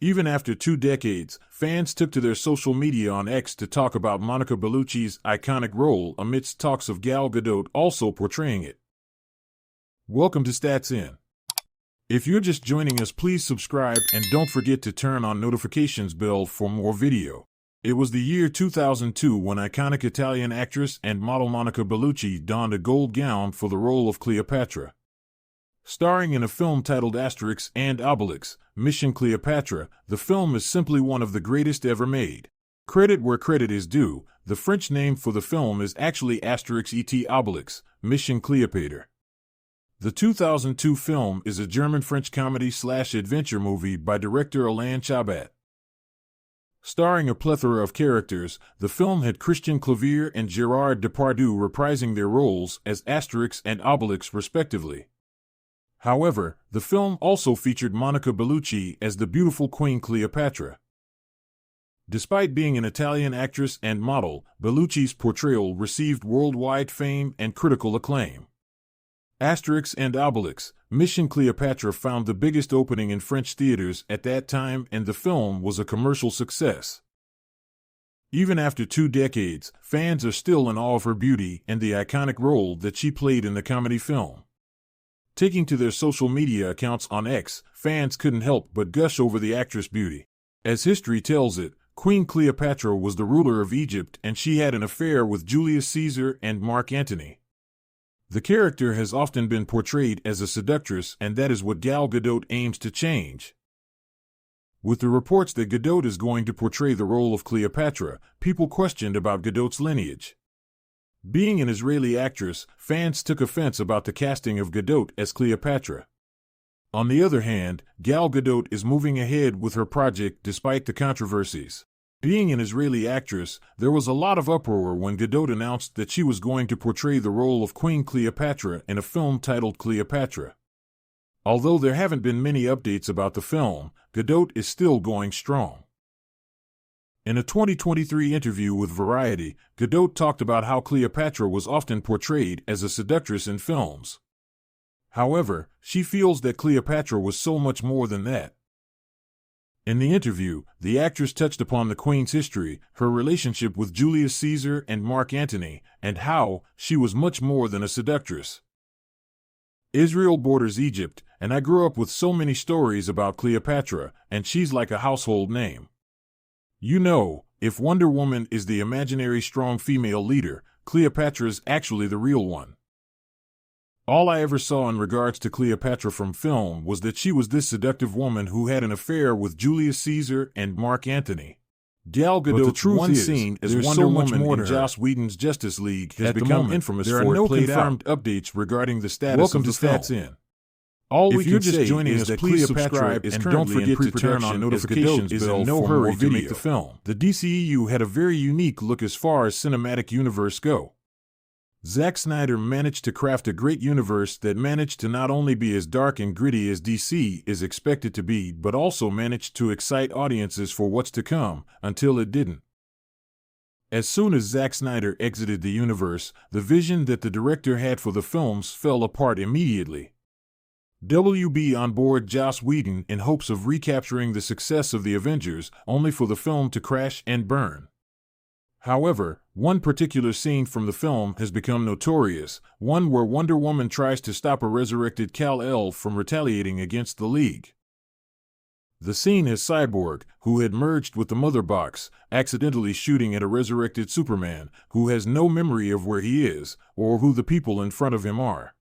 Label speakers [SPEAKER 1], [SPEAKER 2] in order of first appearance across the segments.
[SPEAKER 1] Even after 2 decades, fans took to their social media on X to talk about Monica Bellucci's iconic role amidst talks of Gal Gadot also portraying it. Welcome to Stats In. If you're just joining us, please subscribe and don't forget to turn on notifications bell for more video. It was the year 2002 when iconic Italian actress and model Monica Bellucci donned a gold gown for the role of Cleopatra. Starring in a film titled Asterix and Obelix, Mission Cleopatra, the film is simply one of the greatest ever made. Credit where credit is due, the French name for the film is actually Asterix et Obelix, Mission Cleopatra. The 2002 film is a German-French comedy/adventure movie by director Alain Chabat. Starring a plethora of characters, the film had Christian Clavier and Gerard Depardieu reprising their roles as Asterix and Obelix respectively. However, the film also featured Monica Bellucci as the beautiful Queen Cleopatra. Despite being an Italian actress and model, Bellucci's portrayal received worldwide fame and critical acclaim. Asterix and Obelix, Mission Cleopatra found the biggest opening in French theaters at that time, and the film was a commercial success. Even after 2 decades, fans are still in awe of her beauty and the iconic role that she played in the comedy film. Taking to their social media accounts on X, fans couldn't help but gush over the actress' beauty. As history tells it, Queen Cleopatra was the ruler of Egypt and she had an affair with Julius Caesar and Mark Antony. The character has often been portrayed as a seductress, and that is what Gal Gadot aims to change. With the reports that Gadot is going to portray the role of Cleopatra, people questioned about Gadot's lineage. Being an Israeli actress, fans took offense about the casting of Gadot as Cleopatra. On the other hand, Gal Gadot is moving ahead with her project despite the controversies. Being an Israeli actress, there was a lot of uproar when Gadot announced that she was going to portray the role of Queen Cleopatra in a film titled Cleopatra. Although there haven't been many updates about the film, Gadot is still going strong. In a 2023 interview with Variety, Gadot talked about how Cleopatra was often portrayed as a seductress in films. However, she feels that Cleopatra was so much more than that. In the interview, the actress touched upon the Queen's history, her relationship with Julius Caesar and Mark Antony, and how she was much more than a seductress. Israel borders Egypt, and I grew up with so many stories about Cleopatra, and she's like a household name. You know, if Wonder Woman is the imaginary strong female leader, Cleopatra's actually the real one. All I ever saw in regards to Cleopatra from film was that she was this seductive woman who had an affair with Julius Caesar and Mark Antony. Gal Gadot's one scene as Wonder Woman in Joss Whedon's Justice League has become infamous for it played out. There are no confirmed updates regarding the status of the film. Welcome to Stats In. All we can say is that please subscribe and don't forget to turn on notifications bell for more video to make the film. The DCEU had a very unique look as far as cinematic universe go. Zack Snyder managed to craft a great universe that managed to not only be as dark and gritty as DC is expected to be, but also managed to excite audiences for what's to come, until it didn't. As soon as Zack Snyder exited the universe, the vision that the director had for the films fell apart immediately. WB on board Joss Whedon in hopes of recapturing the success of the Avengers, only for the film to crash and burn. However, one particular scene from the film has become notorious, one where Wonder Woman tries to stop a resurrected Kal-El from retaliating against the League. The scene has Cyborg, who had merged with the Mother Box, accidentally shooting at a resurrected Superman, who has no memory of where he is, or who the people in front of him are.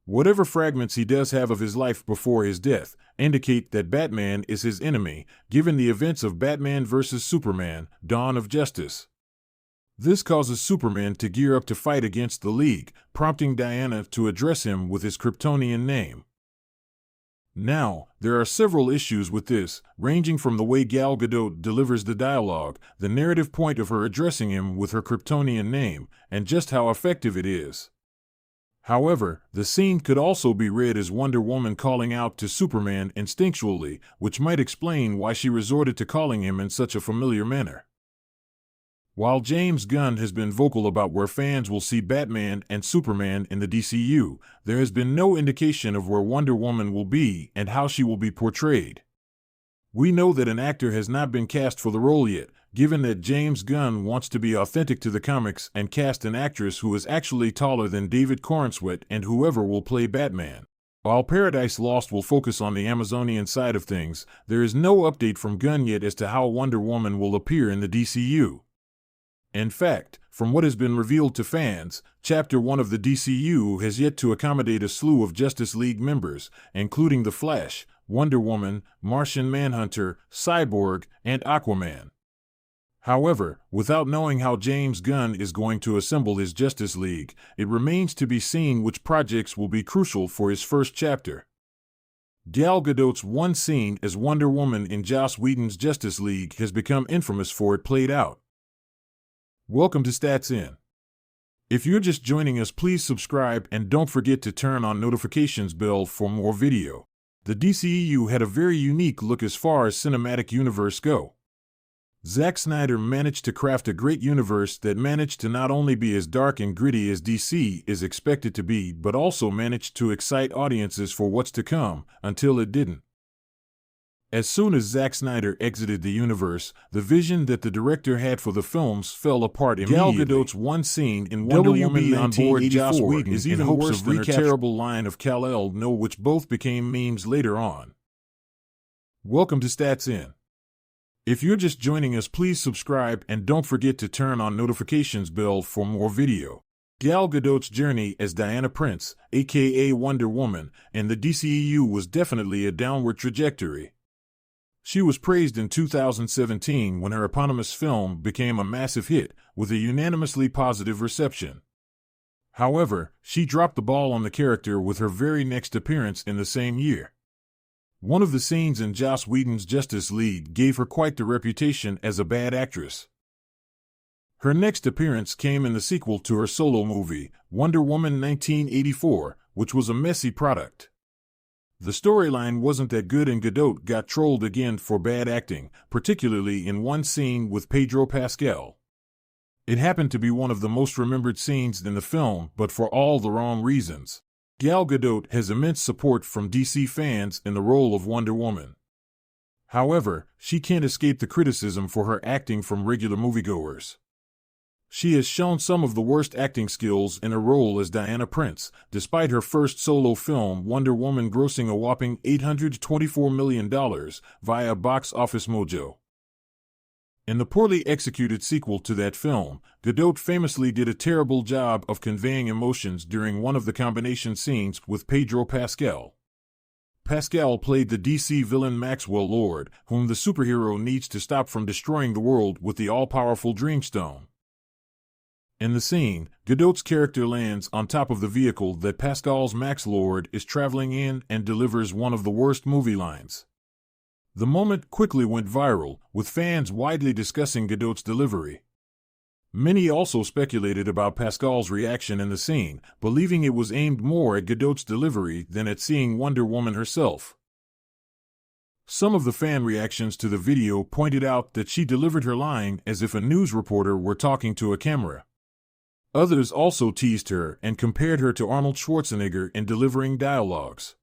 [SPEAKER 1] Whatever fragments he does have of his life before his death indicate that Batman is his enemy, given the events of Batman vs. Superman, Dawn of Justice. This causes Superman to gear up to fight against the League, prompting Diana to address him with his Kryptonian name. Now, there are several issues with this, ranging from the way Gal Gadot delivers the dialogue, the narrative point of her addressing him with her Kryptonian name, and just how effective it is. However, the scene could also be read as Wonder Woman calling out to Superman instinctually, which might explain why she resorted to calling him in such a familiar manner. While James Gunn has been vocal about where fans will see Batman and Superman in the DCU, there has been no indication of where Wonder Woman will be and how she will be portrayed. We know that an actor has not been cast for the role yet, given that James Gunn wants to be authentic to the comics and cast an actress who is actually taller than David Corenswet and whoever will play Batman. While Paradise Lost will focus on the Amazonian side of things, there is no update from Gunn yet as to how Wonder Woman will appear in the DCU. In fact, from what has been revealed to fans, Chapter 1 of the DCU has yet to accommodate a slew of Justice League members, including The Flash, Wonder Woman, Martian Manhunter, Cyborg, and Aquaman. However, without knowing how James Gunn is going to assemble his Justice League, it remains to be seen which projects will be crucial for his first chapter. Gal Gadot's one scene as Wonder Woman in Joss Whedon's Justice League has become infamous for it played out. Welcome to Stats In. If you're just joining us, please subscribe and don't forget to turn on notifications bell for more video. The DCEU had a very unique look as far as cinematic universe go. Zack Snyder managed to craft a great universe that managed to not only be as dark and gritty as DC is expected to be, but also managed to excite audiences for what's to come, until it didn't. As soon as Zack Snyder exited the universe, the vision that the director had for the films fell apart immediately. Gal Gadot's one scene in Wonder Woman on board Joss Whedon is even worse than her terrible line of Kal-El no, which both became memes later on. Welcome to Stats In. If you're just joining us, please subscribe and don't forget to turn on notifications bell for more video. Gal Gadot's journey as Diana Prince, aka Wonder Woman, in the DCEU was definitely a downward trajectory. She was praised in 2017 when her eponymous film became a massive hit, with a unanimously positive reception. However, she dropped the ball on the character with her very next appearance in the same year. One of the scenes in Joss Whedon's Justice League gave her quite the reputation as a bad actress. Her next appearance came in the sequel to her solo movie, Wonder Woman 1984, which was a messy product. The storyline wasn't that good and Gadot got trolled again for bad acting, particularly in one scene with Pedro Pascal. It happened to be one of the most remembered scenes in the film, but for all the wrong reasons. Gal Gadot has immense support from DC fans in the role of Wonder Woman. However, she can't escape the criticism for her acting from regular moviegoers. She has shown some of the worst acting skills in her role as Diana Prince, despite her first solo film Wonder Woman grossing a whopping $824 million via Box Office Mojo. In the poorly executed sequel to that film, Gadot famously did a terrible job of conveying emotions during one of the combination scenes with Pedro Pascal. Pascal played the DC villain Maxwell Lord, whom the superhero needs to stop from destroying the world with the all-powerful Dreamstone. In the scene, Gadot's character lands on top of the vehicle that Pascal's Max Lord is traveling in and delivers one of the worst movie lines. The moment quickly went viral, with fans widely discussing Gadot's delivery. Many also speculated about Pascal's reaction in the scene, believing it was aimed more at Gadot's delivery than at seeing Wonder Woman herself. Some of the fan reactions to the video pointed out that she delivered her line as if a news reporter were talking to a camera. Others also teased her and compared her to Arnold Schwarzenegger in delivering dialogues.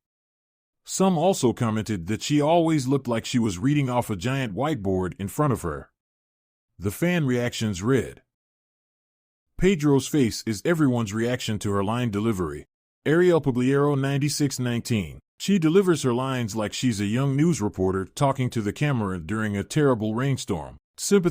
[SPEAKER 1] Some also commented that she always looked like she was reading off a giant whiteboard in front of her. The fan reactions read: Pedro's face is everyone's reaction to her line delivery. Ariel Pugliero 9619. She delivers her lines like she's a young news reporter talking to the camera during a terrible rainstorm. Sympathy.